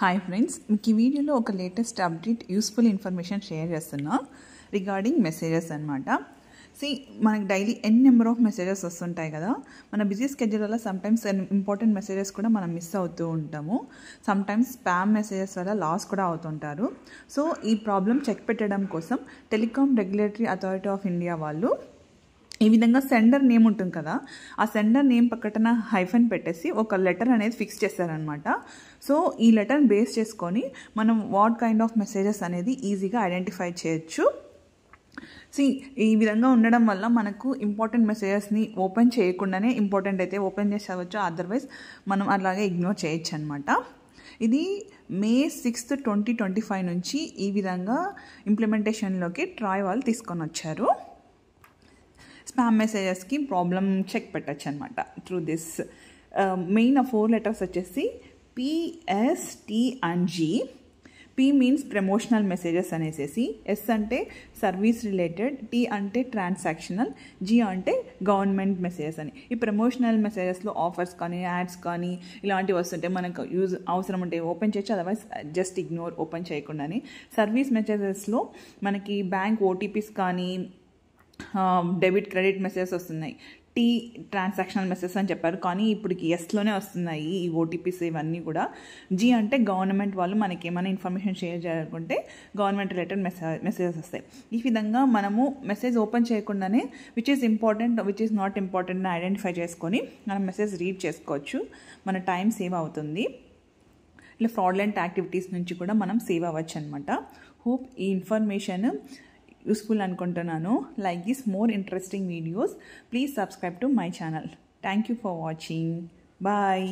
Hi friends, మీకు ఈ వీడియోలో ఒక latest update useful information share చేస్తున్నా రిగార్డింగ్ మెసేజెస్ అనమాట. మనకి డైలీ నెంబర్ ఆఫ్ మెసేజెస్ వస్తుంటాయి కదా. మన బిజీ స్కెడ్యూల్ వల్ల సమ్టైమ్స్ ఇంపార్టెంట్ మెసేజెస్ కూడా మనం మిస్ అవుతూ ఉంటాము. సమ్టైమ్స్ స్పామ్ మెసేజెస్ వల్ల లాస్ కూడా అవుతుంటారు. సో ఈ ప్రాబ్లం చెక్ పెట్టడం కోసం telecom regulatory authority of India వాళ్ళు ఈ విధంగా సెండర్ నేమ్ ఉంటుంది కదా, ఆ సెండర్ నేమ్ పక్కన హైఫన్ పెట్టేసి ఒక లెటర్ అనేది ఫిక్స్ చేశారనమాట. సో ఈ లెటర్ని బేస్ చేసుకొని మనం వాట్ కైండ్ ఆఫ్ మెసేజెస్ అనేది ఈజీగా ఐడెంటిఫై చేయొచ్చు. ఈ విధంగా ఉండడం వల్ల మనకు ఇంపార్టెంట్ మెసేజెస్ని ఓపెన్ చేయకుండానే ఇంపార్టెంట్ అయితే ఓపెన్ చేసేవచ్చు, అదర్వైజ్ మనం అలాగే ఇగ్నోర్ చేయొచ్చు అనమాట. ఇది May 6, 2025 నుంచి ఈ విధంగా ఇంప్లిమెంటేషన్లోకి ట్రాయ్ వాళ్ళు తీసుకొని వచ్చారు. స్పామ్ మెసేజెస్కి ప్రాబ్లం చెక్ పెట్టచ్చు అనమాట త్రూ దిస్. మెయిన్ 4 లెటర్స్ వచ్చేసి PST and G. P means promotional messages అనేసి, S అంటే సర్వీస్ రిలేటెడ్, T అంటే ట్రాన్సాక్షనల్, G అంటే గవర్నమెంట్ మెసేజెస్ అని. ఈ ప్రమోషనల్ మెసేజెస్లో ఆఫర్స్ కానీ యాడ్స్ కానీ ఇలాంటివి వస్తుంటే మనకు అవసరం ఉంటే ఓపెన్ చేయొచ్చు, అదర్వైజ్ జస్ట్ ఇగ్నోర్ ఓపెన్ చేయకుండానే. సర్వీస్ మెసేజెస్లో మనకి బ్యాంక్ ఓటీపీస్ కానీ డెబిట్ క్రెడిట్ మెసేజెస్ వస్తున్నాయి. T ట్రాన్సాక్షనల్ మెసేజ్ అని చెప్పారు, కానీ ఇప్పటికి ఎస్లోనే వస్తున్నాయి ఈ ఓటీపీస్ ఇవన్నీ కూడా. G అంటే గవర్నమెంట్ వాళ్ళు మనకి ఏమైనా ఇన్ఫర్మేషన్ షేర్ చేయాలనుకుంటే గవర్నమెంట్ రిలేటెడ్ మెసేజెస్ వస్తాయి. ఈ విధంగా మనము మెసేజ్ ఓపెన్ చేయకుండానే which is important which is not important identify చేసుకొని మనం మెసేజ్ రీడ్ చేసుకోవచ్చు. మన టైం సేవ్ అవుతుంది. ఇలా ఫ్రాడ్లెంట్ యాక్టివిటీస్ నుంచి కూడా మనం సేవ్ అవ్వచ్చు అనమాట. హోప్ ఈ ఇన్ఫర్మేషన్ యూస్ఫుల్ అనుకుంటున్నాను. Like this more interesting videos, please subscribe to my channel. Thank you for watching. Bye.